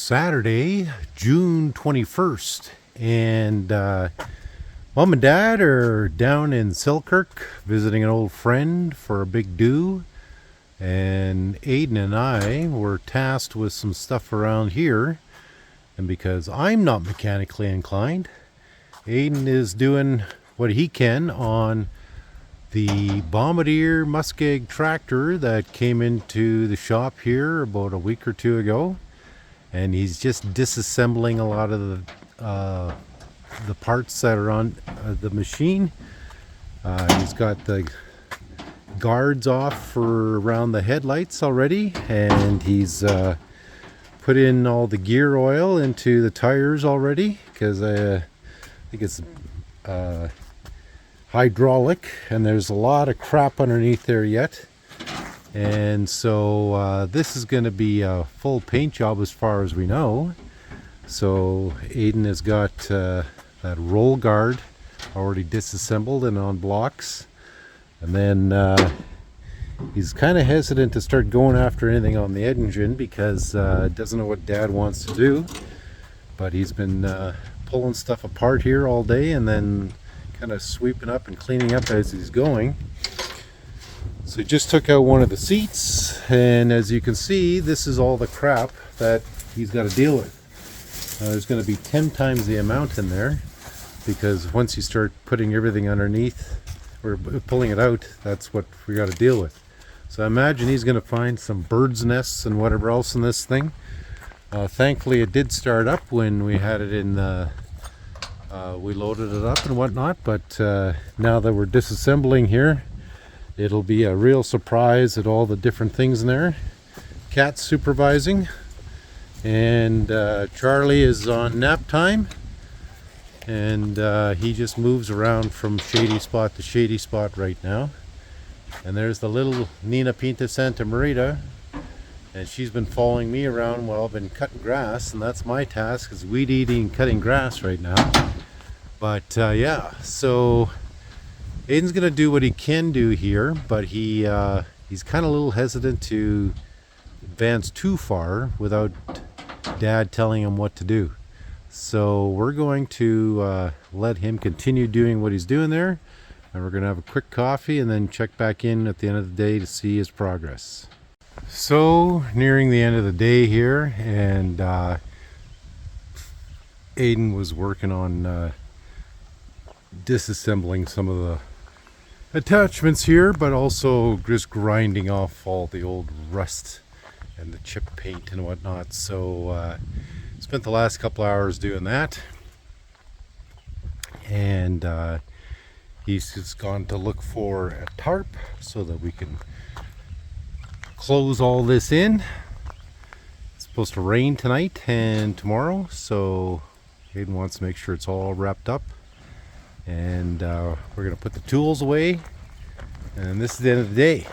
Saturday, June 21st, and Mom and Dad are down in Selkirk visiting an old friend for a big do, and Aidan and I were tasked with some stuff around here, and because I'm not mechanically inclined, Aidan is doing what he can on the Bombardier Muskeg Tractor that came into the shop here about a week or two ago, and he's just disassembling a lot of the parts that are on the machine. He's got the guards off for around the headlights already, and he's put in all the gear oil into the tires already, because I think it's hydraulic, and there's a lot of crap underneath there yet. And so this is going to be a full paint job as far as we know. So Aidan has got that roll guard already disassembled and on blocks, and then he's kind of hesitant to start going after anything on the engine because doesn't know what Dad wants to do. But he's been pulling stuff apart here all day and then kind of sweeping up and cleaning up as he's going. So he just took out one of the seats, and as you can see, this is all the crap that he's got to deal with. There's going to be 10 times the amount in there, because once you start putting everything underneath or pulling it out, that's what we got to deal with. So I imagine he's going to find some birds' nests and whatever else in this thing. Thankfully it did start up when we had it in the we loaded it up and whatnot, but now that we're disassembling here, it'll be a real surprise at all the different things in there. Cat's supervising, and Charlie is on nap time, and he just moves around from shady spot to shady spot right now. And there's the little Nina Pinta Santa Marita, and she's been following me around while I've been cutting grass, and that's my task, is weed eating and cutting grass right now. But yeah, so Aidan's gonna do what he can do here, but he's kind of a little hesitant to advance too far without Dad telling him what to do. So we're going to let him continue doing what he's doing there, and we're gonna have a quick coffee and then check back in at the end of the day to see his progress. So nearing the end of the day here, and Aidan was working on disassembling some of the attachments here, but also just grinding off all the old rust and the chip paint and whatnot. So spent the last couple hours doing that, and he's just gone to look for a tarp so that we can close all this in. It's supposed to rain tonight and tomorrow, so Aidan wants to make sure it's all wrapped up. And we're going to put the tools away, and this is the end of the day.